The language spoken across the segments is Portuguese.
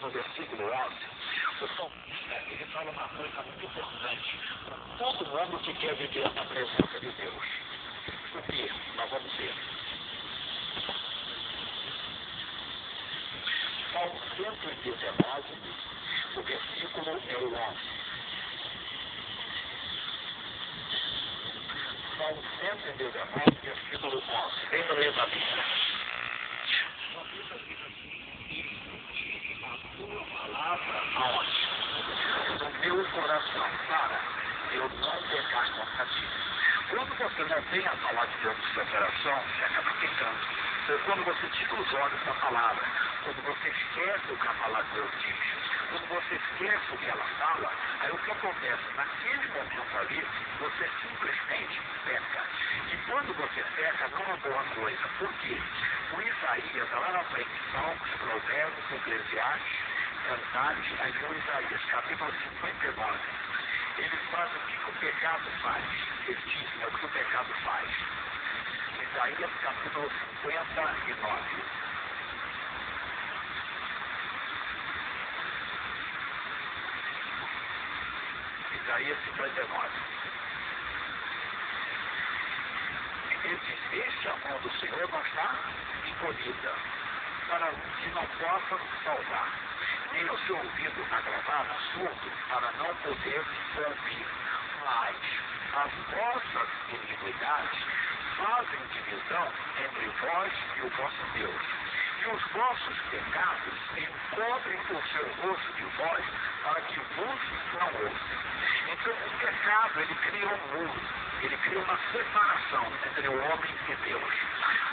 no versículo 11, o salmista, ele fala uma coisa muito importante para todo mundo que quer viver na presença de Deus. O que nós vamos ver? Salmo 119, o versículo é o 11. Salmo 119, versículo 11. Vem no meio da Bíblia. Palavra aonde? No meu coração, para eu não pecar contra ti. Quando você não tem a palavra de Deus no seu coração, você acaba pecando. Ou quando você tira os olhos da palavra, quando você esquece o que a palavra de Deus diz, quando você esquece o que ela fala, aí o que acontece? Naquele momento ali, você simplesmente peca. E quando você peca, não é uma boa coisa. Por quê? O Isaías, lá na frente, Salmos, Provérbios, Eclesiastes, Cantares, aí vem o Isaías, capítulo 59. Ele faz o que o pecado faz. Ele diz, é o que o pecado faz. Isaías, capítulo 59. Isaías 59. Ele diz, este a mão do Senhor não está escolhida, para que não possa salvar, nem o seu ouvido agravado, surdo, para não poder ouvir. Mas as vossas iniquidades fazem divisão entre vós e o vosso Deus. E os vossos pecados encobrem o seu rosto de vós, para que vos não ouçam. Então o pecado, ele cria um muro, ele cria uma separação entre o homem e Deus.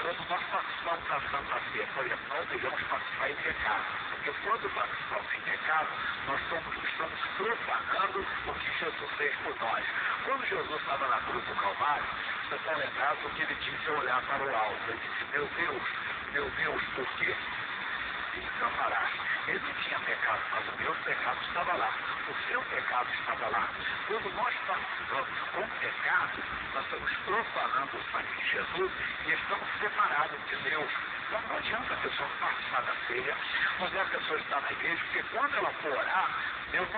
Quando nós participamos da Santa Ceia, por exemplo, nós devemos participar em pecado. Porque quando participamos em pecado, nós estamos profanando o que Jesus fez por nós. Quando Jesus estava na cruz do Calvário, você está lembrado do que ele disse ao olhar para o alto. Ele disse, meu Deus, por quê? Me desamparaste. Ele não tinha pecado, mas o meu pecado estava lá. O seu pecado estava lá. Quando nós participamos com o pecado, nós estamos profanando o sangue de Jesus e estamos separados de Deus. Então não adianta a pessoa participar da ceia, mas a pessoa está na igreja, porque quando ela for orar, Deus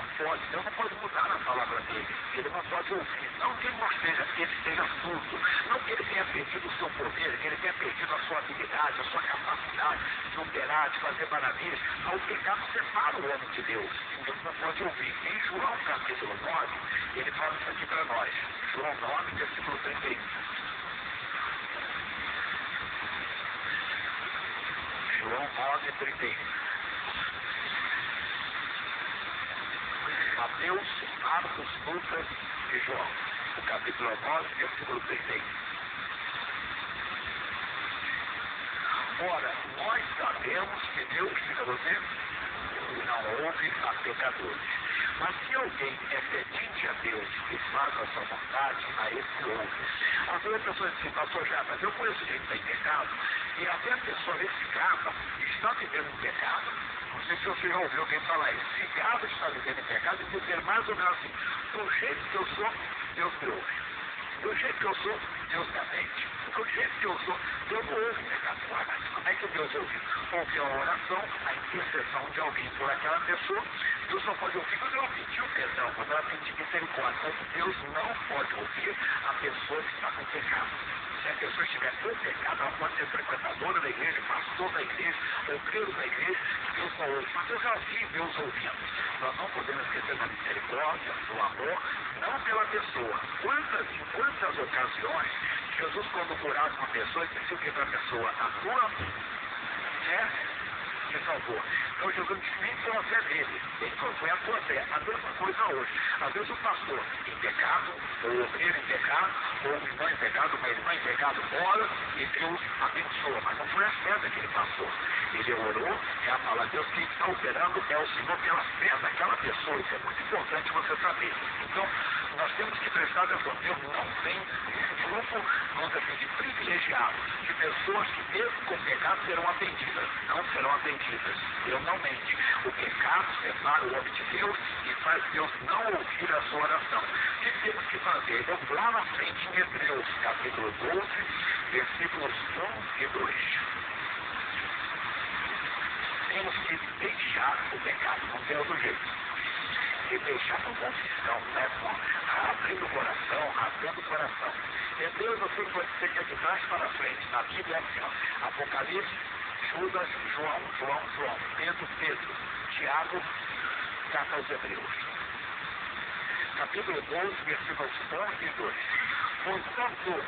não pode mudar a palavra dele. Ele não pode ouvir. Não que ele não esteja, que ele esteja surdo. Não que ele tenha perdido o seu poder, que ele tenha perdido a sua habilidade, a sua capacidade de operar, de fazer maravilhas. Mas o pecado separa o homem de Deus. Deus não pode ouvir. Em João capítulo 9, ele fala isso aqui para nós. João 9, versículo 31. João 9, 31. Mateus, Marcos, Lucas e João. O capítulo 9, versículo 31. Ora, nós sabemos que Deus, fica você, não ouve a pecadores. Mas se alguém é pedinte a Deus e faz a sua vontade, a esse ouve. Às vezes a pessoa diz assim, pastor já, mas eu conheço gente que está em pecado, e até a pessoa nesse caso está vivendo em pecado. Não sei se você já ouviu alguém falar isso. Se Gado está vivendo em pecado, e dizer mais ou menos assim, do jeito que eu sou, Deus me ouve. Do jeito que eu sou, Deus me atende. Do jeito que eu sou, Deus não ouve pecado. Como é que Deus ouviu? Ouviu a oração, a intercessão de alguém por aquela pessoa. Deus não pode ouvir quando ela pediu perdão, quando ela pediu misericórdia. Mas Deus não pode ouvir a pessoa que está com pecado. Se a pessoa estiver com pecado, ela pode ser frequentadora da igreja, pastor da igreja, obreiro da igreja, Deus não ouve. Mas eu já vi Deus ouvindo. Nós não podemos esquecer da misericórdia, do amor, não pela pessoa. Quantas ocasiões Jesus, quando curava uma pessoa, ele disse o que para a pessoa? A tua fé te salvou. Então Jesus disse nem pela fé dele. Ele falou, foi a tua fé. A mesma coisa hoje. Às vezes o pastor em pecado, ou o obreiro em pecado, ou o irmão em pecado, uma irmã em pecado, ora e Deus abençoa. Mas não foi a fé daquele pastor. Ele orou, é a palavra de Deus que está operando, é o Senhor pela fé daquela pessoa. Isso é muito importante você saber. Então, nós temos que prestar atenção. Deus não tem um grupo, vamos dizer assim, de privilegiados, de pessoas que mesmo com pecado serão atendidas. Não serão atendidas. Deus não mente. O pecado separa o homem de Deus e faz Deus não ouvir a sua oração. O que temos que fazer? Então, lá na frente, em Hebreus, capítulo 12, versículos 1 e 2. Temos que deixar o pecado. e deixar com confissão, né? Abrindo o coração, rasgando o coração. Deus, você quer de trás para frente. Na Bíblia é assim, ó, Apocalipse, Judas, João, Pedro, Tiago, carta aos Hebreus. Capítulo 12, versículos 11 e 2. Portanto,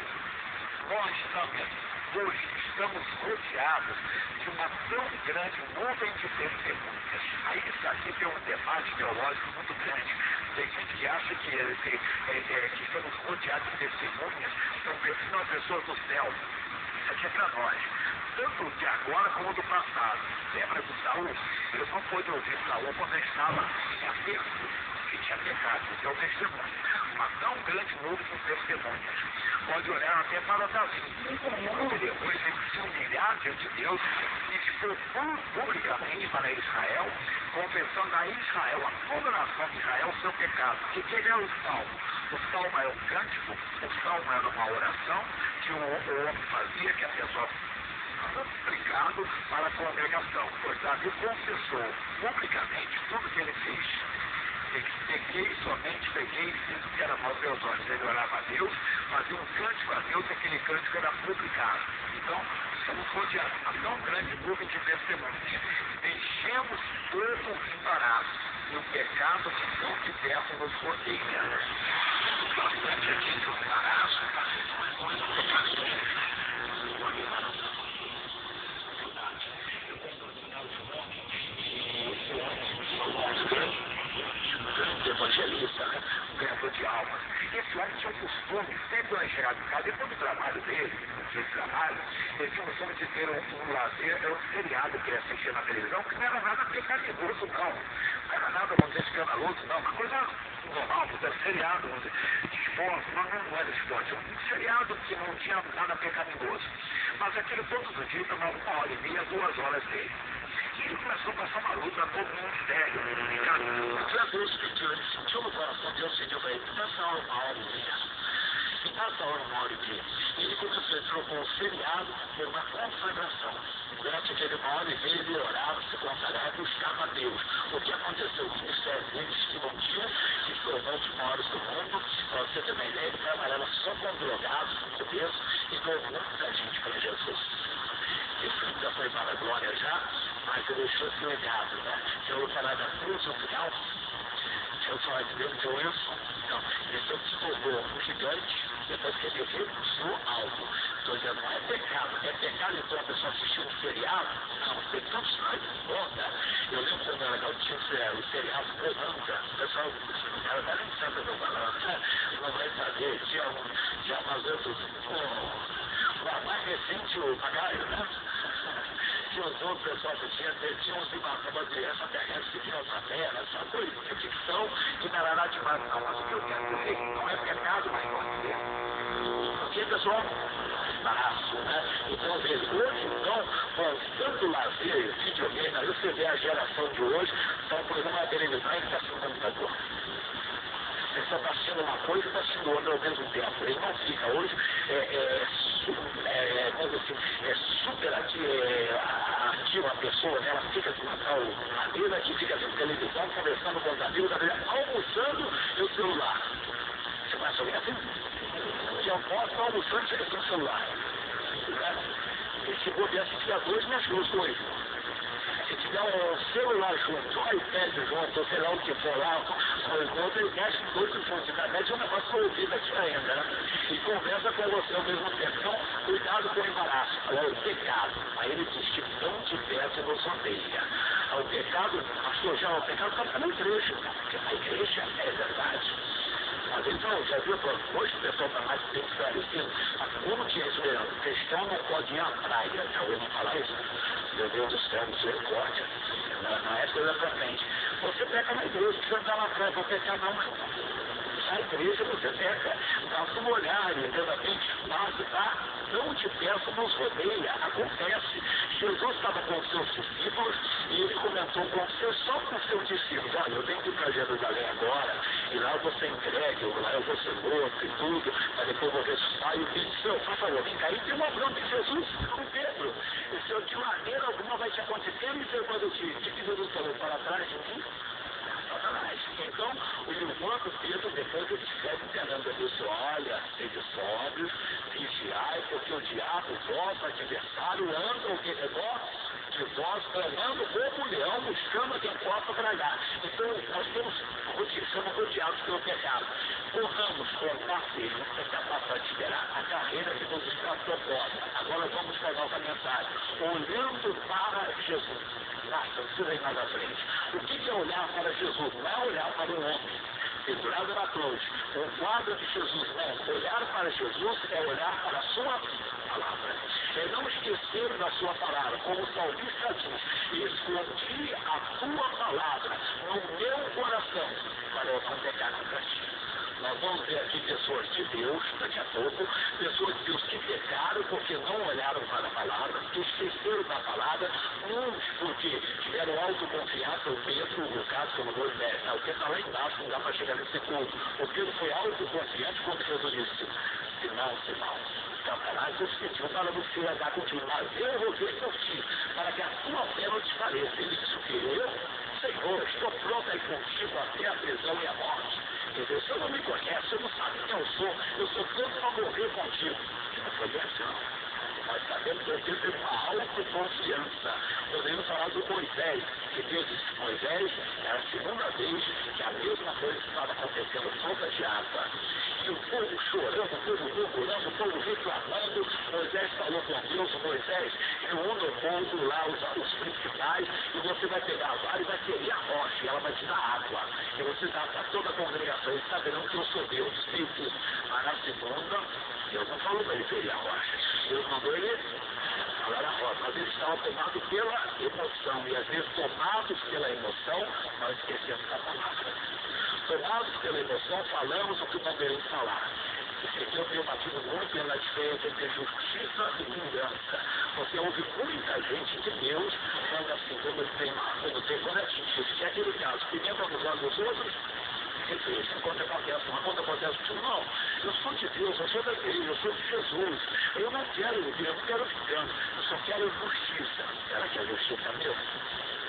nós também hoje estamos rodeados de uma tão grande nuvem de testemunhas. Aí isso aqui tem um debate teológico muito grande. Tem gente que acha que estamos rodeados de testemunhas, são pessoas do céu. Isso aqui é para nós. Tanto de agora como do passado. Lembra do Saul? Ele não pôde ouvir Saul quando ele estava aperto, que tinha pecado. Isso é o testemunho. Uma tão grande nuvem de testemunhas. Pode olhar até para Davi. Depois de se humilhar diante de Deus e expor publicamente para Israel, confessando a Israel, a toda a nação de Israel, o seu pecado. E que é o salmo? O salmo é um cântico, o salmo era uma oração que o homem fazia, que a pessoa suplicado para a congregação. Pois Davi confessou publicamente tudo que ele fez. Peguei, fiz o que era mal pelos olhos. Ele orava a Deus, fazia um cântico a Deus, e aquele cântico era publicado. Então, estamos rodeados de uma tão grande nuvem de testemunhas. Deixemos todo o embaraço e o pecado que não de perto nos rodeia. Bastante aqui do embaraço, evangelista, né? Um ganhador de almas. Esse homem tinha o costume, sempre quando ele chegava em casa, depois do trabalho dele, no trabalho, ele tinha o costume de ter um lazer, era um seriado que ele assistia na televisão, que não era nada pecaminoso, não. Não era nada, vamos dizer, escandaloso, não. Uma coisa normal, era seriado, vamos dizer, de esporte, não era esporte, um seriado que não tinha nada pecaminoso. Mas aquele todos os dias tomava 1h30, 2 horas dele. E ele começou a passar uma luta todo mundo sério. Jesus pediu, ele sentiu no coração, Deus pediu para ele, passa 1h30. E passa 1h30. E ele começou, ele trocou um feriado por uma consagração. Durante aquele 1h30 ele orava, se consagrava e buscava a Deus. O que aconteceu? O ministério dele explodiu, se tornou os maiores do mundo. Para você ter uma ideia, ele trabalhava só com drogados, com começo, e ganhou muita gente para Jesus. Ele já foi para a glória já, mas ele deixou esse legado, né? Se eu falar da cruz no final, se eu falar de Deus, deu isso, então, ele sempre se tornou um gigante, depois que ele recusou algo. Estou dizendo, não é pecado então a pessoa assistir um seriado? Não, tem tantos mais bom, né? Eu lembro quando era legal, tinha o seriado Bonanza, o pessoal, o cara até nem sabe o que eu estou falando, né? Não vai saber, tinha umas outras, o mais recente, o Pagaio, né? Tinha os outros pessoal que tinha uns de extraterrestres que tinham essa terra, essa coisa de ficção, que não era nada demais, não. Mas o que eu quero dizer que não é pecado, mas pode ser. Porque, pessoal, embaraço, né? Então, hoje, então, com tanto lazer, videogame, aí você vê a geração de hoje, estão por exemplo na televisão e está assistindo computador. Ele só está assistindo uma coisa e está assistindo outra ao mesmo tempo. Ele não fica hoje, super ativa a pessoa, né? Ela fica de uma tal maneira que fica vendo televisão, conversando com os amigos, almoçando e o celular. Você conhece alguém assim? Se almoça, almoçando, chega com o celular. Né? E se bobear, se tiver dois, nas duas coisas. Se tiver um celular junto, um iPad junto, ou sei lá o que for lá, ou outro, ele mexe com dois juntos. Mete um negócio para ouvir aqui ainda, né? E conversa com você ao mesmo tempo. Então, cuidado com o embaraço. Agora, o pecado. Aí ele diz que não te pesa nos odeia. O pecado, pastor, já o pecado está na igreja. Porque na igreja é verdade. Mas então, já viu, hoje o pessoal está mais bem esclarecido. Mas como que esse cristão não pode ir à praia? Já ouviu falar isso? Meu Deus do céu, misericórdia. Não é coisa pra frente. Você peca na igreja, você não está na praia para pecar não. Na igreja você peca. Basta um olhar, entendeu assim? Mas não te peço, nos rodeia. Acontece. Jesus estava com os seus discípulos e ele comentou com você, só com os seus discípulos. Olha, eu tenho que ir para Jerusalém agora, e lá eu vou ser entregue, lá eu vou ser morto e tudo, mas depois eu vou ressuscitar. E o filho disse, por favor, vem cá. E tem uma bronca de Jesus com Pedro. O Senhor, de maneira alguma vai te acontecer, e quando que Jesus falou, para trás de mim? Satanás. Então, enquanto Pedro, depois ele escreve ensinando isso, olha, sede sóbrios, vigiai, porque o diabo, vosso adversário, anda ao redor de vós, olhando como leão, buscando a quem possa tragar. Então, nós somos rodeados pelo pecado. Corramos com paciência, capaz de esperar a carreira que nos está proposta. Agora vamos para a nossa mensagem. Olhando para Jesus. Nossa, não precisa ir mais à frente. O que é olhar para Jesus? Não é olhar para o homem pendurado na cruz. O quadro de Jesus, não. Olhar para Jesus é olhar para a sua palavra. É não esquecer da sua palavra. Como o salmista diz, escondi a tua palavra no meu coração para eu não pecar contra ti. Nós vamos ver aqui pessoas de Deus, daqui a pouco, pessoas de Deus que pecaram porque não olharam para a palavra, que esqueceram da palavra, uns porque tiveram autoconfiança, o Pedro, no caso, como dois dez, o Pedro está lá embaixo, não dá para chegar nesse ponto. O Pedro foi autoconfiante quando Jesus disse, Simão, Satanás nos pediu para você andar contigo, mas eu vou ver por ti, para que a tua fé não desfaleça. Ele disse o que? Eu, Senhor, estou pronto a ir contigo até a prisão e a morte. Entendeu? Você não me conhece, você não sabe quem eu sou pronto para morrer contigo. Não foi assim, não. Nós sabemos que Deus tem uma autoconfiança. Podemos falar do Moisés, que Deus disse que Moisés era a segunda vez que a mesma coisa estava acontecendo, falta de água. E o povo chorando, o povo murmurando, o povo reclamando. Moisés falou com Deus, Moisés, reúna o povo lá, os principais, e você vai pegar a vara e vai ferir a rocha, e ela vai te dar água. E você dá para toda a congregação, eles saberão que eu sou Deus. Isso. Mas na segunda, Deus não falou para ele ferir a rocha. Deus mandou ele falar a rocha. Mas ele estava tomado pela emoção. E às vezes tomados pela emoção, nós esquecemos da palavra. Tomados pela emoção, falamos o que não devemos falar. Esse aqui eu tenho batido muito pela diferença entre justiça e vingança. Porque houve muita gente de Deus quando assim, quando atinge aquele caso, pimenta nos olhos dos outros, quando acontece tudo, não. Eu sou de Deus, eu sou da igreja, eu sou de Jesus. Eu não quero vingança, eu só quero justiça. Será que é justiça mesmo?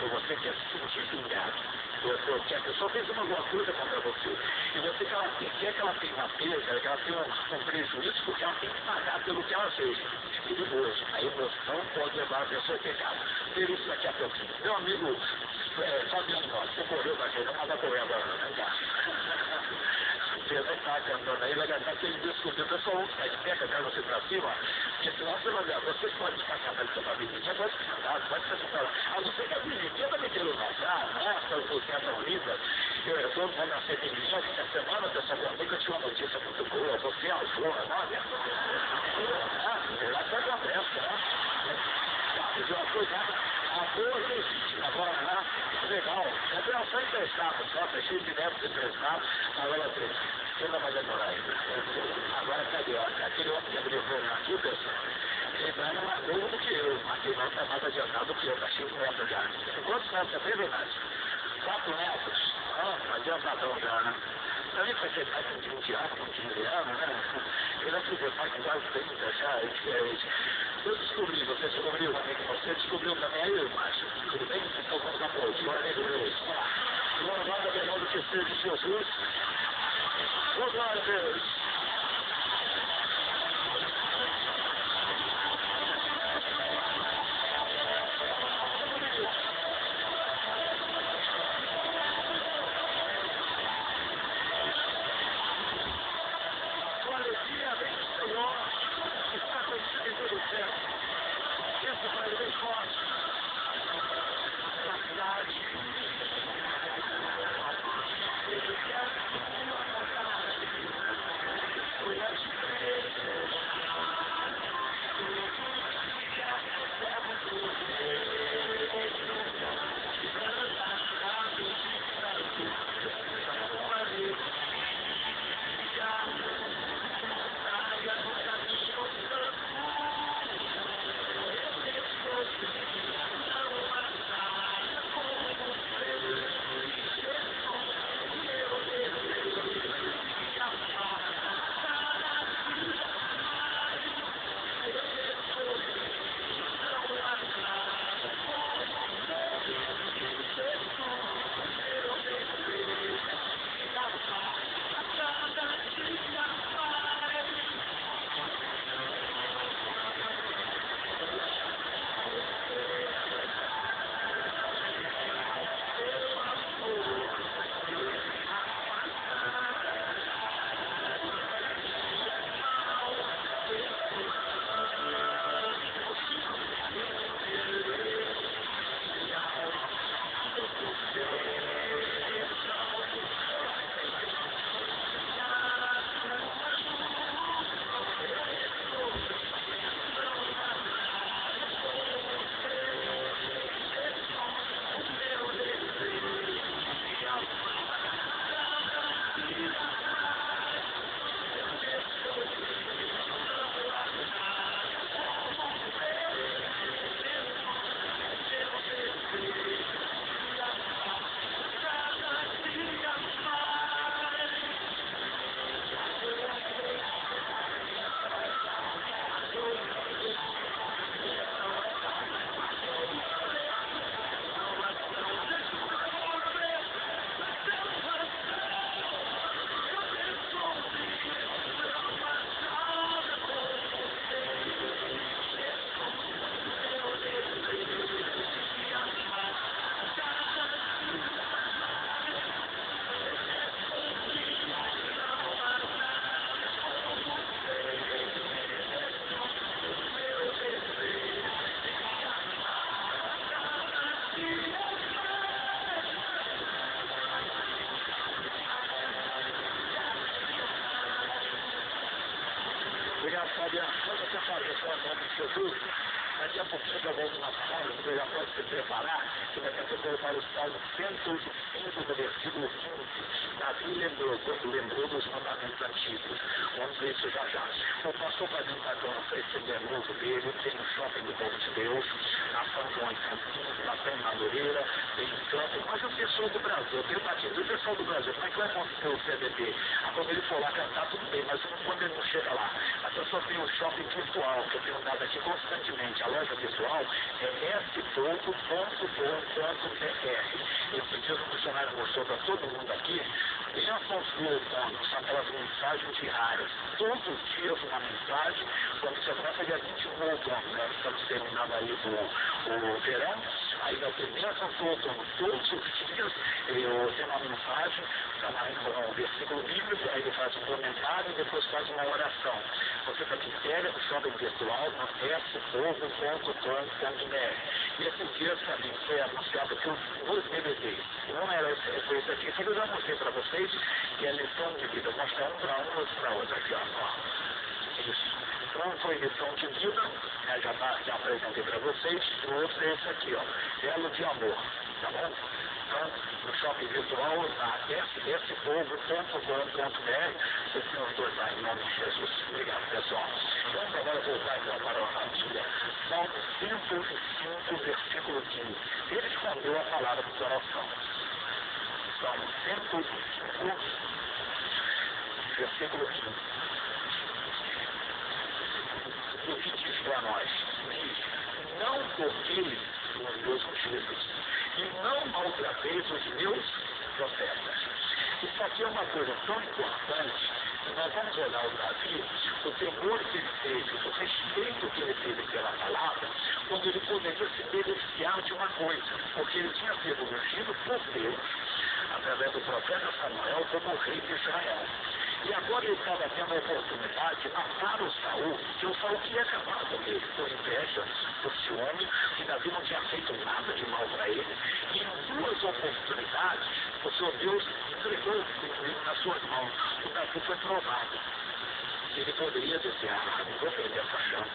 Ou você quer se sentir vingado? Que a pessoa fez uma boa coisa contra você. E você quer que ela tenha uma perda, que ela tenha um prejuízo, porque ela tem que pagar pelo que ela fez. É perigoso. A emoção pode levar a pessoa a pecado. Ver isso daqui a pouquinho. Meu amigo Fabiano, você correu da gente, não vai correr agora, não dá. Você não está cantando aí, vai gastar aquele discutindo. O pessoal sai de pé, cantando você para cima, porque senão você vai ver. Você pode ficar cantando com a família, pode cantar, pode cantar. A não ser que a menina também queira casar, nossa, você é tão linda. Eu estou na feminina, essa semana, pessoal, eu tinha uma notícia muito boa, você é avô, olha. Lá que acontece, né? A boa legítima, agora lá, legal. É uma só emprestada, só fechei de netos emprestados, agora você não vai demorar ainda. Agora cadê? Aquele outro que abriu aqui, pessoal, ele vai mais novo do que eu, mas ele não está mais adiantado do que eu, está 5 metros já. Quantos metros você tem, Venâncio? 4 metros? Ah, adiantadão já, né? Também vai ser pai com 20 anos, com 15 anos, né? Ele vai ser pai com quase 30 já, é diferente. Eu descobri, você descobriu também que você descobriu também aí, Márcio. Tudo bem? Então vamos aplaudir. Glória a Deus. Louvado é melhor do que ser de Jesus. Glória a Deus. Senhor, está contigo em todo o céu. Essa vai bem forte. Na cidade. quando você fazer sua nome de Jesus, daqui a pouquinho eu vou uma palavra, você já pode se preparar, que daqui a pouco eu vou para o Salmo 105, do versículo 15. Davi lembrou dos mandamentos antigos. Vamos ver isso já já. O pastor Padrinho está com esse novo dele, tem o shopping do Povo de Deus, na São João em Campinas, na São Madureira, tem em Campo, mas o pessoal do Brasil, eu tenho batido, o pessoal do Brasil, como é que vai acontecer o CDB? Quando ele for lá cantar, tudo bem, mas quando ele não chega lá, a pessoa tem o shopping virtual, que eu tenho dado aqui constantemente, a loja virtual é s.com.br. Eu pedi ao funcionário mostrou para todo mundo aqui, bênçãos do outono, são aquelas mensagens diárias. Todos os dias uma mensagem, quando você começa dia 21 do outono, né? Estamos terminando aí o verão, aí vai ter bênçãos do outono. Todos os dias eu tenho uma mensagem, um versículo bíblico, aí ele faz um comentário e depois faz uma oração. Você também pega no shopping virtual no s.com.br. E esses dias também foi anunciado que os dois DVDs, um era esse aqui, esse eu já mostrei para vocês, que é a lição de vida. Vou mostrar um para um, outro para outro aqui, ó. Isso. Um foi lição de vida, né, já apresentei para vocês, o outro é esse aqui, ó, Elo de Amor, tá bom? Então, no shopping virtual, na spovo.com.br, vocês têm os dois lá, em nome de Jesus. Obrigado, pessoal. Vamos agora voltar então para a família. Salmo 105, versículo 15. Ele escondeu a palavra do coração. Salmo 105, versículo 15. O que diz para nós? Diz, não toqueis nos meus ungidos e não maltrateis os meus profetas. Isso aqui é uma coisa tão importante que nós vamos olhar o Davi, o temor que ele teve, o respeito que ele teve pela palavra, quando ele poderia se beneficiar de uma coisa, porque ele tinha sido ungido por Deus, através do profeta Samuel, como rei de Israel. E agora ele estava tendo a oportunidade de matar o Saul, que o Saul queria acabar com ele, por inveja, por ciúme, e Davi não tinha feito nada de mal para ele. E em duas oportunidades, o Senhor Deus entregou ele nas suas mãos. O Davi foi provado. Ele poderia dizer, não vou perder essa chance.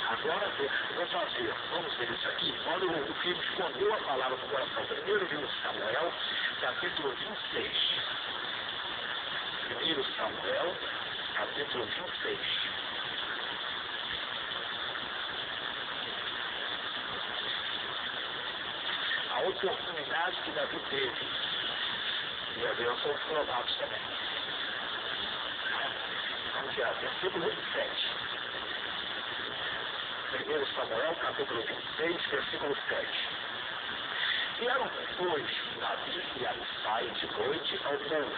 Agora vou fazer, vamos ver isso aqui. Olha o que escondeu a palavra do coração. Primeiro livro de Samuel, capítulo 26. Primeiro Samuel, capítulo 26. A oportunidade que Davi teve, e a Deus são provados também. Vamos ver, versículo 27. Primeiro Samuel, capítulo 26, versículo 7. Vieram, pois, Davi e Abissai de noite ao povo.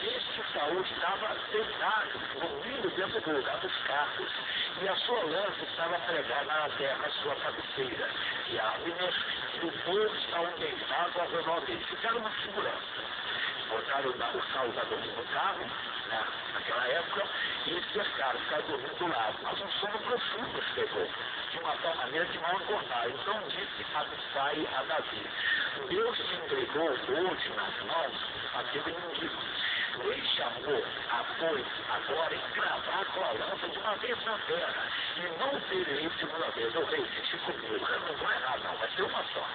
Este Saul estava deitado, dormindo dentro do lugar dos carros, e a sua lança estava pregada na terra, a sua cabeceira. E Abner e o povo estavam deitados ao redor dele. Ficaram uma segurança. Botaram o Saul dormindo no carro, né, naquela época, e cercaram, ficaram dormindo do lado. Mas um sono profundo os pegou, de uma tal maneira que não acordaram. Então disse Abissai a Davi, Deus te entregou hoje nas mãos aquele inimigo. Deixa amor, pois, agora encravar com a lança de uma vez na terra, e não terei segunda vez. Eu rei, deixe comigo, eu não vou errar não, vai ser uma só.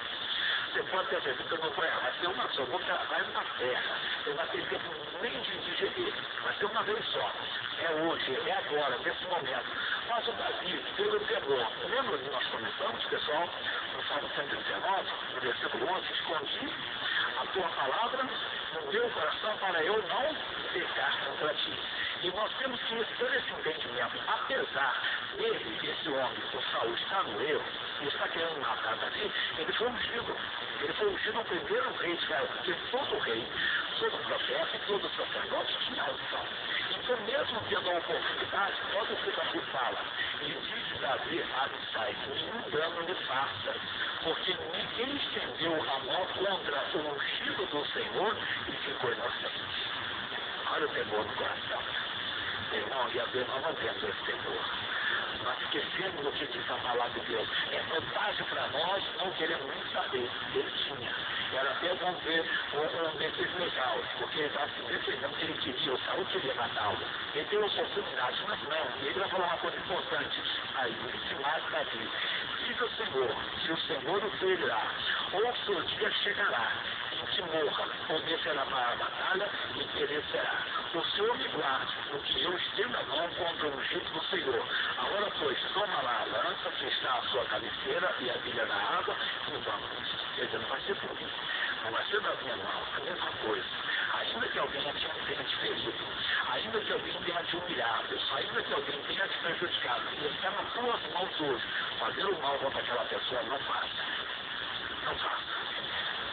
Você pode ter certeza que eu não vou errar, vai ser uma só, vou cravar na terra, não vai ter tempo nem de digerir, vai ser uma vez só. É hoje, é agora, nesse momento. Mas o Davi, pelo temor, lembra que nós começamos, pessoal, no Salmo 119, no versículo 11, escondi a tua palavra no meu coração para eu não pecar contra ti. E nós temos que ter esse entendimento, apesar dele, esse homem, o Saul, está no erro, e está querendo matar Davi, ele foi ungido. Ele foi ungido o primeiro rei de Israel, porque todo rei, todo profeta e todo sacerdote tinha unção. Então, mesmo tendo a oportunidade, quando o Davi fala, e diz Davi a Abissai, nenhum dano lhe faça, porque ninguém estendeu a mão contra o ungido do Senhor e ficou inocente. Olha o temor do coração. Irmão, e às vezes nós não temos esse temor. nós esquecemos o que diz a palavra de Deus. É vantagem para nós, não queremos nem saber. Ele tinha. Era até bom ver um desses legal, porque ele estava se defendendo que ele queria, o Saul queria matá-lo. Ele teve a oportunidade, mas não. Ele vai falar uma coisa importante. Aí, esse mais Davi. Diz o Senhor, se o Senhor o ferirá, ou o seu dia chegará, em que morra, ou descerá para a batalha e perecerá. O Senhor me guarde, porque eu estendo a mão contra o ungido do Senhor. Agora, pois, toma lá a lança que está à sua cabeceira e a bilha na água, e vamos. Quer dizer, não vai ser por mim, não vai ser da minha mão, a mesma coisa. Ainda que alguém tenha te ferido, ainda que alguém tenha te humilhado, ainda que alguém tenha te prejudicado, e está nas tuas mãos hoje, fazer o mal contra aquela pessoa, não faça. Não faça.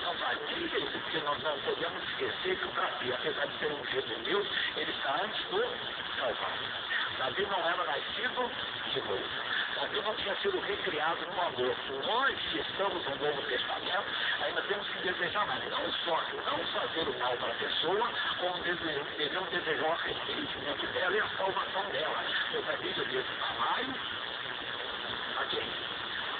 Não vai nem isso, porque nós não podemos esquecer que o Davi, apesar de ser um ungido de Deus, ele está antes do Calvário. Davi não era nascido de novo. Davi não tinha sido recriado no amor. Nós que estamos no Novo Testamento, ainda temos que desejar, mas não só não fazer o mal para a pessoa, como devemos desejar o arrependimento dela e a salvação dela. Pois a Bíblia diz, amai a quem?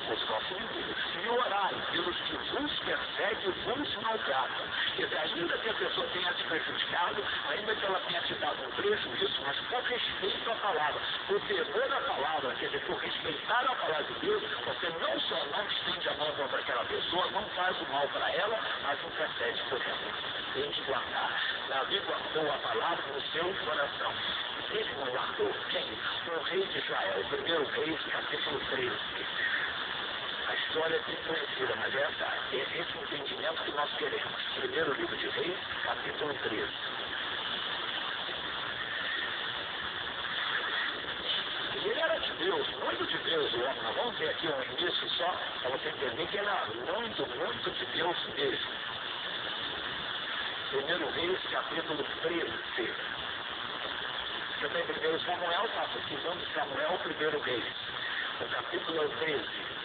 Os nossos inimigos. E orai pelos que vos perseguem e vos maltratam. Quer dizer, ainda que a pessoa tenha te prejudicado, ainda que ela tenha te dado um prejuízo, mas por respeito à palavra, por temor à palavra, quer dizer, por respeitar a palavra de Deus, você não só não estende a mão contra aquela pessoa, não faz o mal para ela, mas intercede por ela. Tem que guardar. Davi guardou a palavra no seu coração. Ele não guardou. Quem? O rei de Israel, 1 Reis, capítulo 13. A história é bem conhecida, mas esse entendimento que nós queremos. Primeiro livro de Reis, capítulo 13. Ele era de Deus, muito de Deus, o homem. Nós vamos ver aqui um início só, para você entender que ele era muito, muito de Deus mesmo. Primeiro Reis, capítulo 13. Você tem primeiro Samuel, passa o segundo Samuel, primeiro Reis. O capítulo é o 13.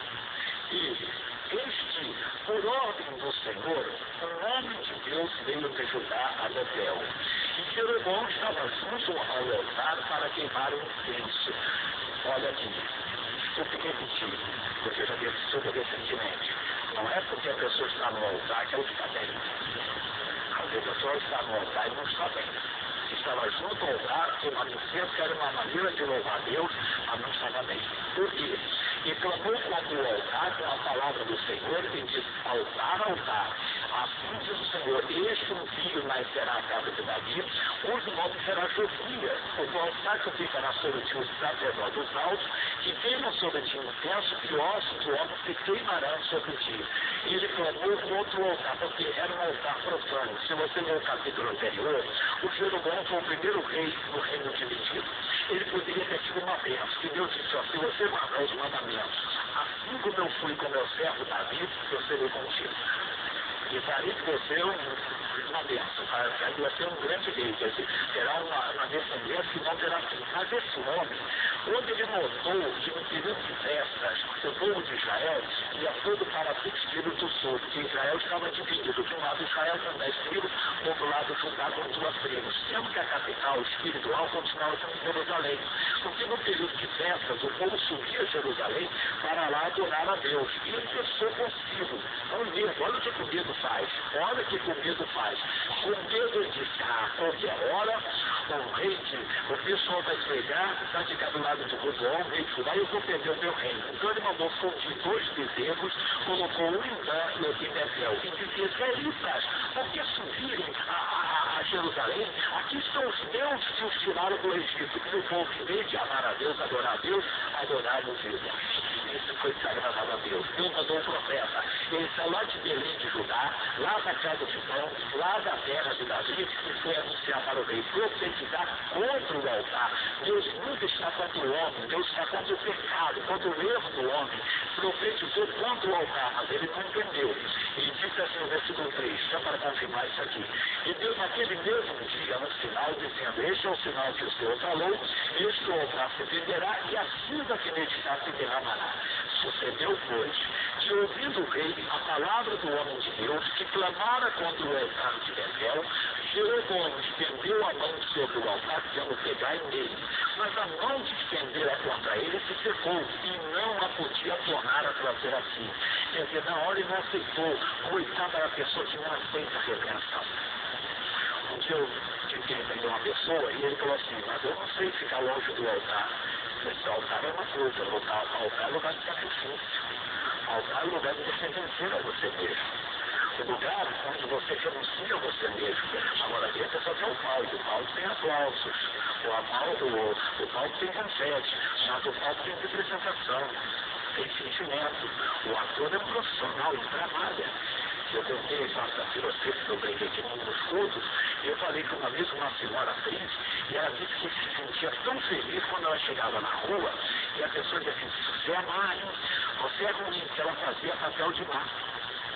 E este, por ordem do Senhor, um homem de Deus veio de Judá a Betel. E Jeroboão estava junto ao altar para queimar o incenso. Olha aqui, desculpe repetir, porque já disse tudo recentemente. Não é porque a pessoa está no altar que ela está bem. A pessoa está no altar e não está bem. Estava junto ao altar, queimando incenso, que era uma maneira de louvar a Deus, mas não estava bem. Por quê? E clamou contra o altar com a palavra do Senhor e disse, altar, altar, assim diz o Senhor, este um filho nascerá à casa de Davi, cujo nome será Josias, o altar que ficará sobre ti os sacerdotes altos, que queimam sobre ti incenso, e ossos de homens se queimarão sobre ti. E ele clamou contra o altar, porque era um altar profano. Se você ler o capítulo anterior, o Jeroboão foi o primeiro rei no reino dividido. Ele poderia ter tido uma bênção, que Deus disse, ó, se você guardar os mandamentos, assim como eu fui com meu servo Davi, eu serei contigo. E farei de você uma bênção, aí vai ser um grande rei, quer dizer, terá uma descendência que não terá fim. Mas esse homem, quando ele notou que no período de festas, o povo de Israel ia todo para o Espírito Sul, porque Israel estava dividido, de um lado Israel com 10 tribos, do outro lado Judá com 2 tribos, sendo que a capital espiritual continuava sendo Jerusalém, porque no período de festas, o povo subia a Jerusalém para lá adorar a Deus, e ele pensou consigo, olha o que o medo faz, olha o que o medo faz, com medo de estar qualquer hora, o pessoal vai pegar, vai ficar do lado de Roboão, o rei de Judá, e eu vou perder o meu reino. Então ele mandou fundir 2 bezerros, colocou um em Dan e outro em Betel, e disse, israelitas, por que subirem a Jerusalém? Aqui estão os meus que os tiraram do Egito, e o povo, em vez de amar a Deus, adorar os ídolos. Isso foi desagradado a Deus. Deus mandou um profeta. Ele saiu lá de Belém de Judá, lá da casa de Pão, lá da terra de Davi, e foi anunciar para o rei, profetizar contra o altar. Deus nunca está contra o homem, Deus está contra o pecado, contra o erro do homem. Profetizou contra o altar, mas ele não entendeu. Ele disse assim no versículo 3, só para confirmar isso aqui. E Deus naquele mesmo dia, no sinal, dizendo, este é o sinal que o Senhor falou, este altar se venderá e a cinza que nele está se derramará. Sucedeu, pois, que ouvindo o rei a palavra do homem de Deus, que clamara contra o altar de Betel, Jeroboão estendeu a mão sobre o altar, dizendo, pegai nele. mas a mão que estendera contra ele se secou e não a podia tornar a trazer assim. Quer dizer, na hora ele não aceitou. Coitada da pessoa que não aceita a redenção. Um dia eu tive que uma pessoa e ele falou assim, mas eu não sei ficar longe do altar. Esse altar é uma coisa, altar é lugar de sacrifício. Altar é lugar de você vencer a você mesmo. O lugar onde você renuncia a você mesmo. Agora aqui a pessoa tem o palco tem aplausos, o palco tem confete, mas o palco tem representação, tem sentimento. O ator é um profissional, ele trabalha. Eu contei quarta-feira, eu brinquei aqui nos cultos, e eu falei que uma vez uma senhora atriz, e ela disse que se sentia tão feliz quando ela chegava na rua, e a pessoa dizia assim, você é má, hein? Você é ruim, que ela fazia papel de má.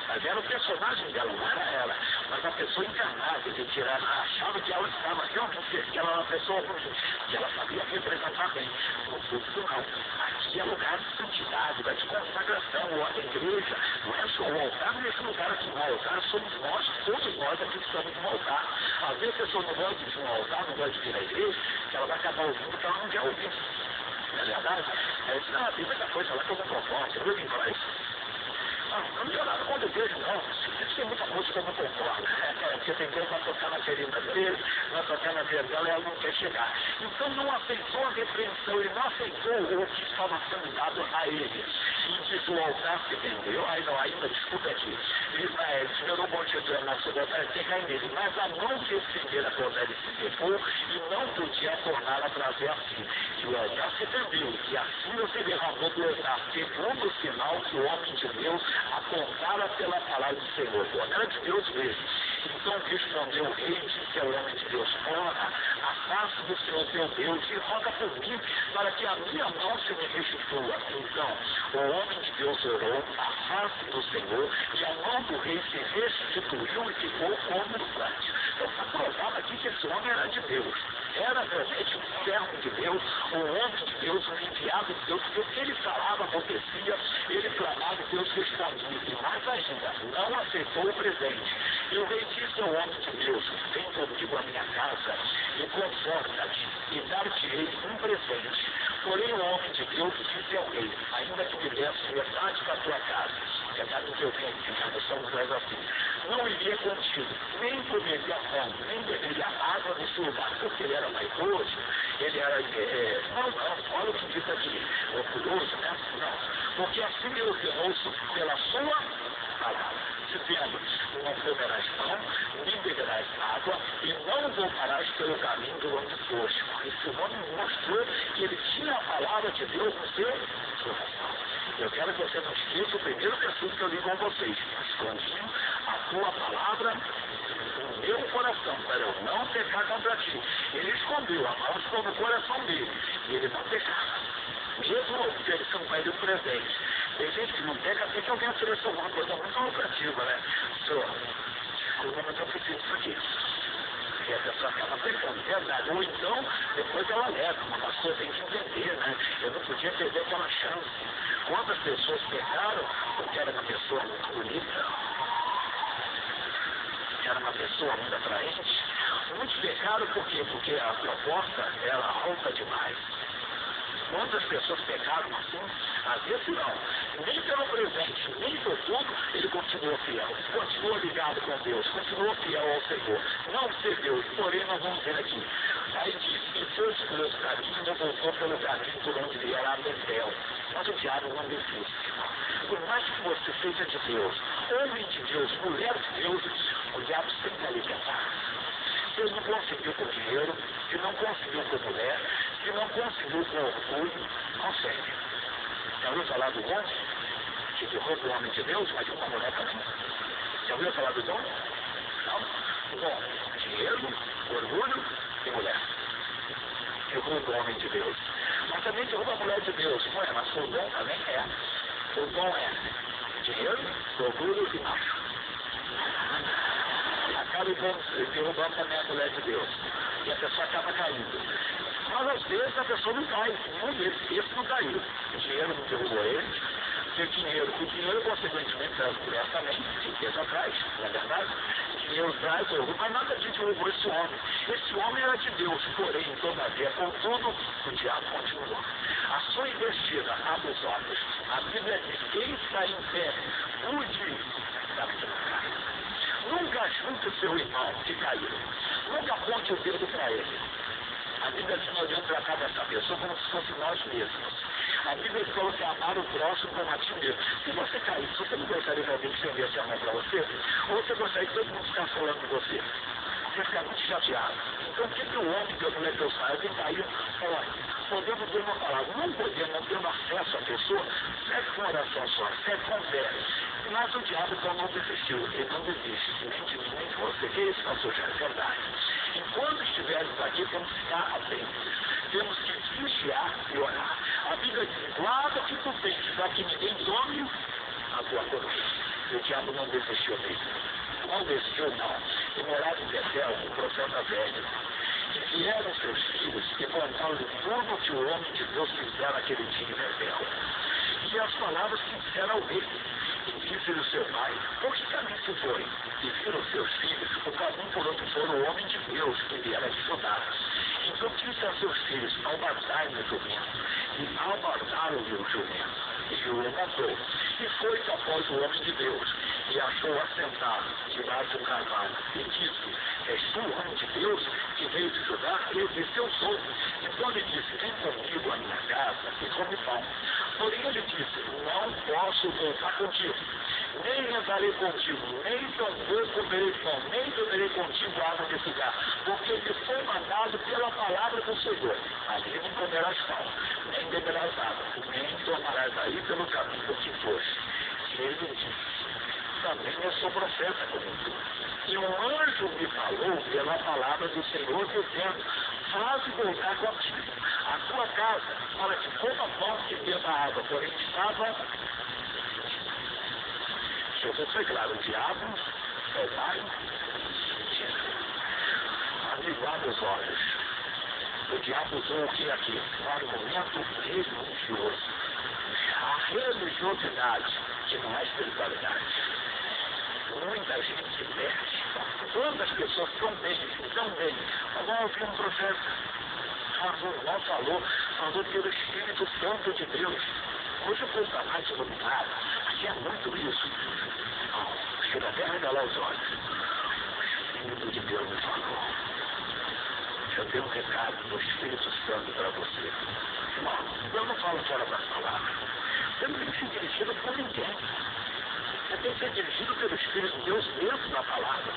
Mas era o personagem dela, não era ela. Mas a pessoa encarnada, achava que ela estava realmente, que ela era uma pessoa ruim, que ela sabia representar bem. No público não. Aqui é lugar de santidade, lugar de consagração, a igreja. Não é só o altar, não é esse lugar aqui no altar, somos nós, todos nós aqui estamos no altar. Às vezes a pessoa não gosta de ir no altar, não gosta de vir à igreja, que ela vai acabar ouvindo porque ela não quer ouvir. Não é verdade? É isso, a Bíblia já foi falar que eu não concordo. Você viu quem fala isso? Não tem nada contra a igreja, não. Tem muita música que eu não concordo. Porque tem Deus vai tocar na ferida dele, vai tocar na ferida dela e ela não quer chegar. Então não aceitou a repreensão, ele não aceitou o que estava sendo dado a ele. E disse o altar se vendeu, ainda desculpa aqui. Ele esperou o monte de na sua altar e cair nele. Mas a mão que estendera contra ele se secou e não podia tornar a trazer assim. E o altar se vendeu. E assim se derramou do altar, segundo o sinal que o homem de Deus apontara pela palavra do Senhor. Era de Deus mesmo. Então respondeu o rei, disse ao homem de Deus, ora, afasta do Senhor teu Deus e roga por mim, para que a minha mão se me restitua. Então, o homem de Deus orou, afasta do Senhor, e a mão do rei se restituiu e ficou como antes. Então está provado aqui que esse homem era de Deus. Era realmente um servo de Deus, um homem de Deus, um enviado de Deus, porque o que ele falava acontecia, ele clamava e Deus respondia. E mais ainda, não aceitou o presente. E o rei disse ao homem de Deus, vem comigo à minha casa e conforta-te e dar-te-ei um presente. Porém o homem de Deus disse ao rei, ainda que me desse metade da tua casa, metade do teu bem, somos nós assim, não iria contigo, nem comeria pão, nem beberia água nesse lugar, porque ele era vaidoso, ele era, olha o que diz aqui, orgulhoso, né? Não, porque assim eu te ouço pela sua palavra. Dizendo, não comerás pão, nem beberás água, e não voltarás pelo caminho do onde foste. Esse homem mostrou que ele tinha a palavra de Deus no seu coração. Eu quero que você não esqueça o primeiro versículo que eu li com vocês. Escondinho a tua palavra no meu coração, para eu não pecar contra ti. Ele escondeu, a mão ficou no coração dele, e ele não pecava. Mesmo oferecendo para ele um presente. Tem gente que não pega até que alguém ofereceu alguma coisa muito lucrativa, né? Senhor, desculpa, mas eu preciso disso aqui. E a pessoa acaba pegando, verdade. Ou então, depois ela leva, uma pessoa tem que entender, né? Eu não podia perder aquela chance. Quantas pessoas pegaram, porque era uma pessoa muito bonita, era uma pessoa muito atraente. Muitos pecaram por quê? Porque a proposta era alta demais. Quantas pessoas pecaram assim? Às vezes não. Nem pelo presente, nem por tudo, ele continuou fiel. Continuou ligado com Deus, continuou fiel ao Senhor. Não cedeu, porém nós vamos ver aqui. Aí disse, e foi pelo caminho, não voltou pelo caminho por onde ele era a Betel. Mas o diabo não desiste. Por mais que você seja de Deus, homem de Deus, mulher de Deus, o diabo sempre vai lhe tentar. Se ele não conseguiu com dinheiro, se não conseguiu com mulher, se não conseguiu com orgulho, consegue. Já ouviu falar do dom? Que derruba o homem de Deus, mas uma mulher também. Já ouviu falar do dom? Não? O dom, dinheiro, orgulho e mulher. Derruba o homem de Deus. Mas também derruba a mulher de Deus, não é? Mas o dom também é. O dom é dinheiro, orgulho e macho. Acaba derrubando também a mulher de Deus. E a pessoa acaba caindo. Mas às vezes a pessoa não cai. Esse não caiu. O dinheiro não derrubou ele. O dinheiro, consequentemente, traz mulher também. Riqueza atrás, não é verdade? Deus traz ouro, mas nada disso levou esse homem. Esse homem era de Deus, porém, todavia, contudo, o diabo continuou. A sua investida abre os olhos. A Bíblia diz: quem está em pé, cuide da que não cai. Nunca junte o seu irmão que caiu. Nunca aponte o dedo para ele. A Bíblia diz: nós devemos tratar dessa pessoa como se fosse nós mesmos. A Bíblia fala que amar o próximo como a ti mesmo. Se você cair, você não gostaria que alguém estendesse a mão para você? Ou você gostaria que todo mundo ficasse falando de você? Você fica muito chateado. Então, o que o homem que a mulher Deus faz? Ele caiu, olha, podemos ver uma palavra, não podemos, não tendo acesso à pessoa, segue com oração só, segue com fé. Mas o diabo então não desistiu, ele não desiste, nem de mim, nem de você. Que esse pastor já é verdade. Enquanto estivermos aqui, temos que ficar atentos, temos que vigiar e orar. A Bíblia diz: guarda que tu tens, para que ninguém tome a tua coroa. O diabo não desistiu mesmo. Não desistiu, não. E morava em Betel, o profeta velho. E vieram seus filhos e contaram tudo que o homem de Deus fizera naquele dia em Betel. E as palavras que disseram ao rei. E disse-lhe o seu pai: por que caminho se foi? E viram seus filhos, o caminho por onde foram o homem de Deus que viera de Judá. Então disse a seus filhos: albardai-me o jumento. E albardaram-lhe o jumento. E o montou. E foi após o homem de Deus. E achou assentado debaixo do carvalho. E disse: és tu o homem de Deus que veio de Judá? Ele disse: eu sou. Então ele disse: vem comigo à minha casa e come pão. Porém ele disse: não posso voltar contigo. Nem andarei contigo, nem tampouco comerei pão, nem beberei contigo água desse lugar, porque me foi mandado pela palavra do Senhor. Ali não comerás pão, nem beberás água, nem tomarás aí pelo caminho que foste. E ele disse: também eu sou profeta como tu. E um anjo me falou pela palavra do Senhor, dizendo: faze voltar contigo a tua casa, para que coma pão e beba água. Porém estava... Jesus foi claro: o diabo é o pai. Amigo, os olhos. O diabo usou o que aqui? Um argumento religioso. A religiosidade, que não é espiritualidade. Muita gente se perde. Quantas pessoas estão bem. Agora eu vi um profeta, o irmão falou pelo Espírito Santo de Deus. Hoje o povo está mais iluminado. Aqui é muito isso. Não, chega até a regalar os olhos. O Espírito de Deus me falou. Eu tenho um recado do Espírito Santo para você. Irmão, eu não falo fora das palavras. Você não tem que ser dirigido por ninguém. Você tem que ser dirigido pelo Espírito de Deus mesmo na palavra.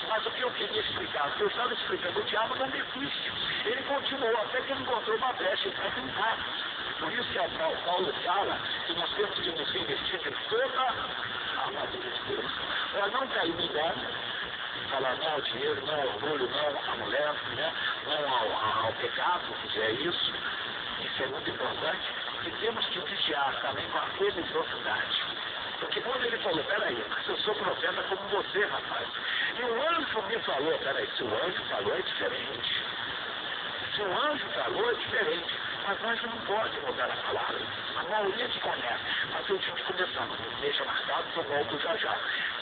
Mas o que eu queria explicar, o que eu estava explicando, o diabo não desiste. Ele continuou até que ele encontrou uma brecha para tentar. Por isso que Paulo fala que nós temos que nos investir de toda a armadura de Deus. Para não cair no engano, falar não ao dinheiro, não ao orgulho, não à mulher, né? Não ao pecado, que é isso. Isso é muito importante. E temos que vigiar também com a religiosidade. Porque quando ele falou: peraí, mas eu sou profeta como você, rapaz. E o anjo me falou: peraí, se o anjo falou é diferente. Se o anjo falou é diferente. Mas o anjo não pode mudar a palavra. A maioria te conhece. Mas eu tinha que começar. Deixa marcado que eu volto já já.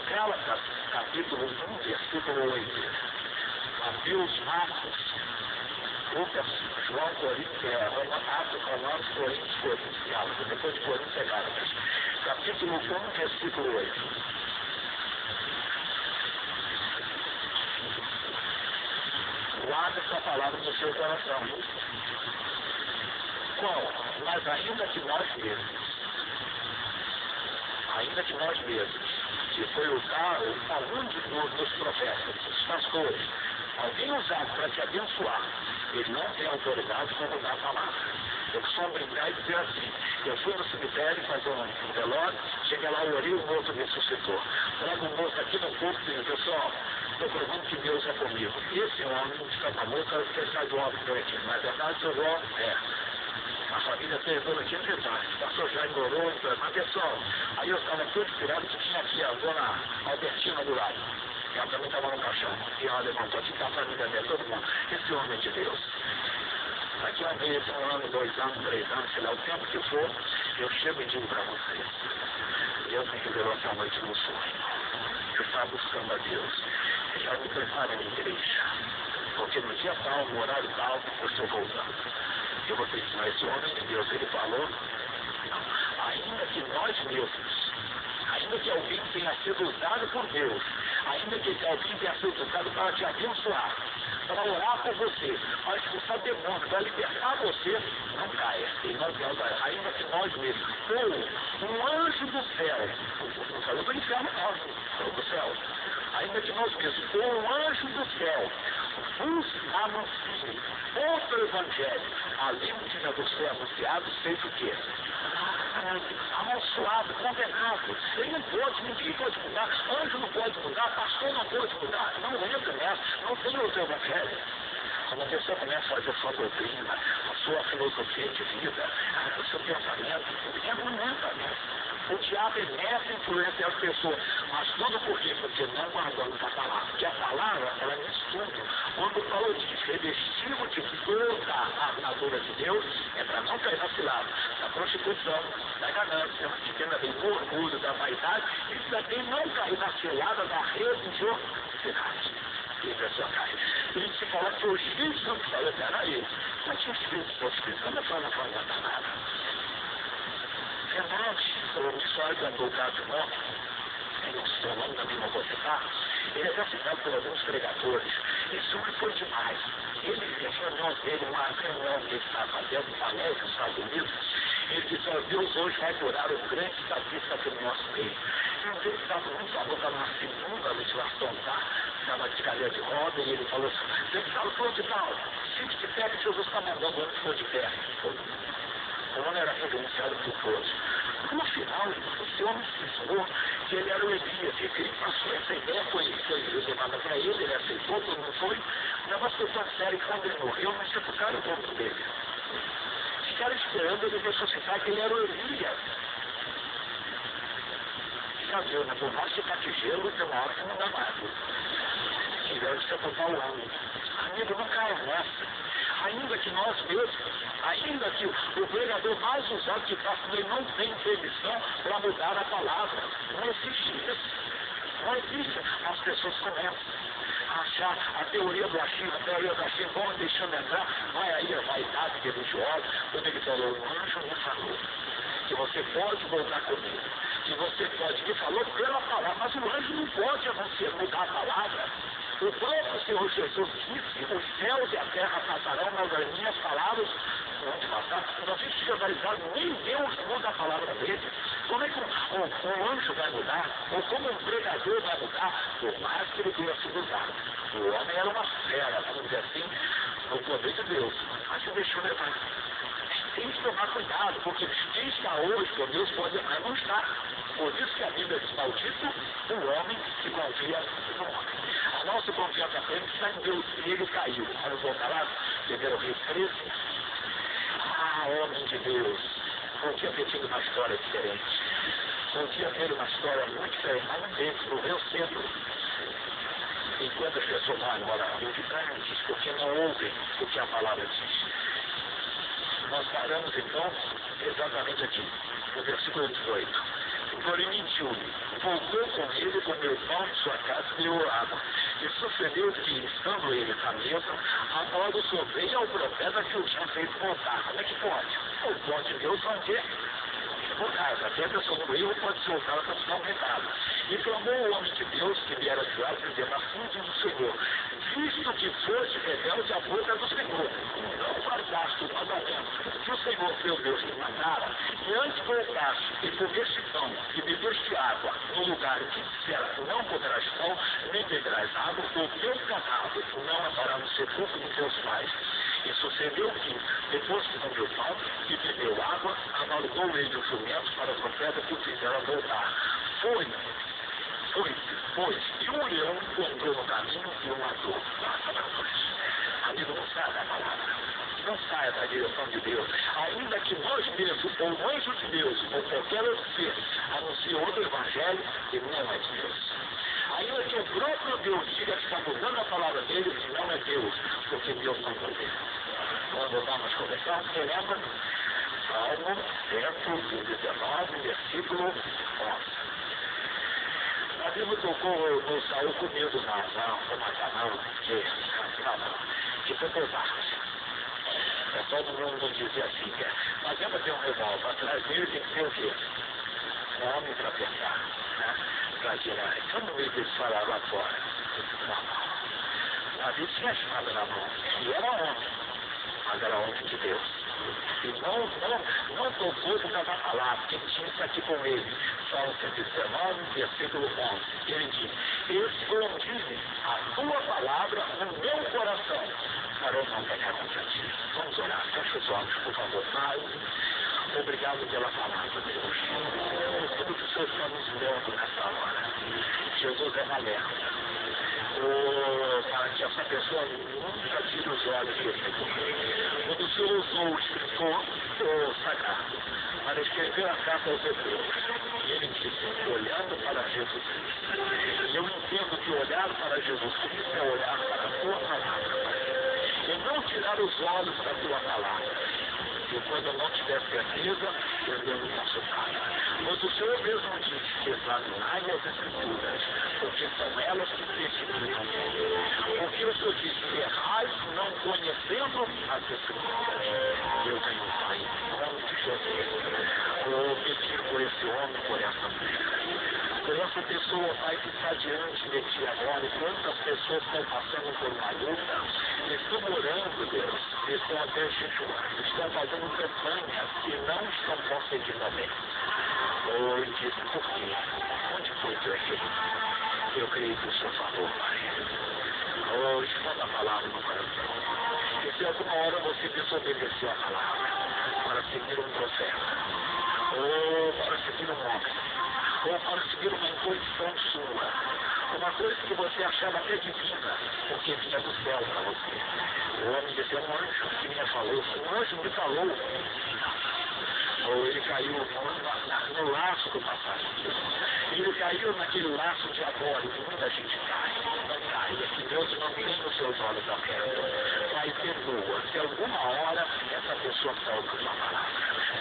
Gálatas, capítulo 1, versículo 8. Mateus, Marcos, Lucas, João, Coríntios, Atos, Romanos, Coríntios, Gálatas. Depois de Coríntios é Gálatas. Capítulo 1, versículo 8. Guarda essa palavra no seu coração. Qual? Mas ainda que nós mesmos, que foi usar algum dos profetas, os pastores, alguém usado para te abençoar, ele não tem autoridade para mudar a palavra. Eu costumo brincar e dizer assim: eu fui no cemitério fazer um velório, cheguei lá, eu orei, o morto ressuscitou. Trago o morto aqui no corpo e digo: pessoal, estou provando que Deus é comigo. Esse homem está morto, ele sai do óbito por aqui. Na verdade, o óbito a família perdeu aquele detalhe. O pastor já ignorou, mas pessoal, aí eu estava todo inspirado que tinha aqui a dona Albertina do lado. Ela também estava no caixão. E ela levantou aqui, está a família dela, todo mundo. Esse homem de Deus. Daqui a um mês, 1 ano, 2 anos, 3 anos, sei lá, o tempo que for, eu chego e digo para vocês: Deus me revelou essa noite no sonho. Eu estava buscando a Deus. E prepare a igreja. Porque no dia tal, no horário tal, eu estou voltando. Eu vou dizer, mas esse homem de Deus, ele falou, não, ainda que nós mesmos, ainda que alguém tenha sido usado por Deus, ainda que alguém tenha sido usado para te abençoar, para orar por você, para expulsar demônio, para libertar você, não caia. E não caia. Ainda que nós mesmos, ou um anjo do céu, não falou do inferno não, falou do céu, ainda que nós mesmos, ou um anjo do céu, vos anuncie outro evangelho, além de você anunciado, seja o quê? Amaldiçoado, condenado. Ele não pode, ninguém pode mudar, anjo não pode mudar, pastor não pode mudar, não entra nessa, não tem outro evangelho. Quando a pessoa começa a fazer sua doutrina, a sua filosofia de vida, o seu pensamento, não entra nessa. O diabo é nessa influência das pessoas. Mas tudo por quê? Porque não guardamos a palavra. Porque a palavra, ela é estudo. Quando Paulo diz, revestido de toda a armadura de Deus, é para não cair na cilada da prostituição, da ganância, do orgulho, da vaidade, e também não cair na cilada da religiosidade. E a pessoa cai. E se fala que o Espírito Santo fala, peraí, mas o Espírito Santo não fala nada. O missionário que andou cá de moto, o seu nome também não vou citar, ele é citado por alguns pregadores. Esse homem foi demais. Ele tinha reunião dele, uma reunião que ele estava fazendo, palestra nos Estados Unidos. Ele disse, Deus hoje vai curar o grande estatística do nosso meio. E ele estava muito falou, estava na segunda legislação, tá? Estava de cadeira de roda e ele falou assim, você estava falando de tal, fique de pé que Jesus está mandando o homem ficou de pé. O homem era reverenciado por todos. No final, esse homem se ensinou que ele era o Elias. Ele passou essa ideia, foi levada para ele, ele aceitou, todo mundo foi. O negócio foi tão sério que quando ele morreu, não sepultaram o corpo dele. Ficaram esperando ele ressuscitar, que ele era o Elias. Já viu, né? Por mais que tá de gelo, tem uma hora que não dá mais. Tiveram que sepultar o homem. Amigo, não caia nessa. Ainda que nós mesmos, ainda que o pregador mais usado que faça, ele não tem permissão para mudar a palavra. Não existe isso. Não existe. As pessoas começam a achar a teoria do achismo, vão deixando entrar, vai aí a vaidade religiosa, quando ele falou, o anjo me falou que você pode voltar comigo, que você pode, me falou pela palavra, mas o anjo não pode mudar a palavra. O próprio Senhor Jesus disse, os céus e a terra passarão, mas as minhas palavras vão passar. Não existe generalizado, nem Deus muda a palavra dele. Como é que um anjo vai mudar? Ou como um pregador vai mudar? Por mais que ele tenha sido usado. O homem era uma fera, vamos dizer assim, no poder de Deus. Mas se deixou levar. Tem que tomar cuidado, porque quem está hoje com Deus pode amanhã não estar. Por isso que a Bíblia diz, maldito o homem que confia no homem. A nossa confiança plena está em Deus, e ele caiu. Vamos voltar lá, 1 Reis 13. Homem de Deus, podia ter tido uma história diferente. Podia ter uma história muito diferente, mas não teve, morreu cedo. Enquanto as pessoas vão embora indiferentes, porque não ouvem o que a palavra diz. Nós paramos então exatamente aqui, no versículo 18. Porém mentiu-lhe, voltou com ele, comeu pão de sua casa e deu água. E sucedeu que, estando ele à mesa, a modo sorveio ao profeta que o tinha feito voltar. Como é que pode? O pão de Deus não quer. Por casa, até a pessoa no meio pode ser usada para te dar um recado. E clamou o homem de Deus que viera de lá, dizendo, assim diz o Senhor, visto que foste rebelde à boca do Senhor, não guardaste o mandamento que o Senhor teu Deus te mandara, e antes voltaste e comeste pão e bebeste água no lugar que dissera, não comerás pão, nem beberás água, o teu cadáver não andará no sepulcro de teus pais. E sucedeu que, depois que comeu pão e bebeu água, amalgou ele os jumentos para o profeta que o fizeram voltar. Foi, e um leão encontrou no caminho e o matou. Amigo, não saia da palavra. Não saia da direção de Deus. Ainda que nós mesmos, ou o anjo de Deus, ou qualquer outro ser, anuncie outro evangelho, que não é de Deus. Ainda que o próprio Deus diga que está mudando a palavra dele, que não é Deus, porque Deus não pode. Vamos vamos começar, você lembra? Salmo 119, versículo 11. Davi tocou no Saul com medo, não, vou matar ser covarde. Todo mundo dizia assim, que não adianta ter um revólver, atrás dele tem que ter o quê? Um homem para pensar, né? Para tirar. Então não eles falaram lá fora. Não. Davi tinha a espada na mão, e era homem, mas era homem de Deus. E não tocou por causa da palavra, quem tinha isso aqui com ele. Salmo 119, versículo 11. Ele diz, escondi a tua palavra no meu coração, para eu não pecar contra ti. Vamos orar, fecha os olhos, por favor. Pai, obrigado pela palavra, Deus. Por tudo que o Senhor está nos dando nessa hora. Jesus é valente. Para que essa pessoa nunca tire os olhos do Senhor. Quando o Senhor usou o escritor sagrado para escrever a carta aos Hebreus, ele disse, olhando para Jesus Cristo. E eu entendo que olhar para Jesus Cristo é olhar para a tua palavra, e não tirar os olhos da tua palavra. E quando eu não tiver certeza, eu devo consultar. Mas o Senhor mesmo diz, examinai as Escrituras, porque são elas que testificam. Porque o Senhor diz, errais não conhecendo as Escrituras. Eu tenho, Pai, em nome de Jesus, vou pedir por esse homem, por essa mulher. Por essa pessoa, Pai, que está diante de Ti agora, e quantas pessoas estão passando por uma luta, estão orando, Deus, estão até jejuando, estão fazendo campanhas e não estão conseguindo bem. E diz, por quê? Onde foi que eu errei? Eu creio que o Senhor falou, Pai. Esconda a palavra no coração. E se alguma hora você desobedeceu a palavra para seguir um profeta, ou para seguir um homem, ou para seguir uma intuição sua, uma coisa que você achava até divina, porque vinha do céu para você. O homem disse, um anjo que me falou, um anjo me falou. Ou ele caiu no laço do passarinho. Ele caiu naquele laço de agora, que muita gente cai. Não cai, é que Deus não tem os seus olhos abertos. Pai, perdoa. Se alguma hora essa pessoa saiu com a tua palavra,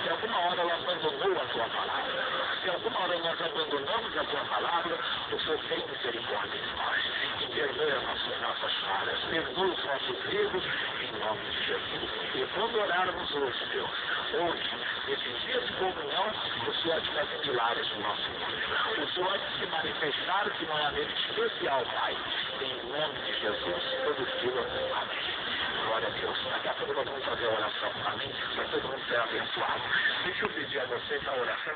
se alguma hora ela abandonou a tua palavra, se alguma hora nós abandonamos a tua palavra, o Senhor tem misericórdia de nós. E perdoa as nossas falhas, perdoa os nossos erros, em nome de Jesus. E quando orarmos hoje, Deus, hoje, nesse dia de comunhão, o Senhor há de fazer milagres no nosso mundo. O Senhor há de se manifestar de uma maneira especial, Pai, em nome de Jesus. Todos digam amém. Glória a Deus. Daqui a pouco nós vamos fazer a oração. Amém? Para todo mundo ser abençoado. Deixa eu pedir a vocês a oração.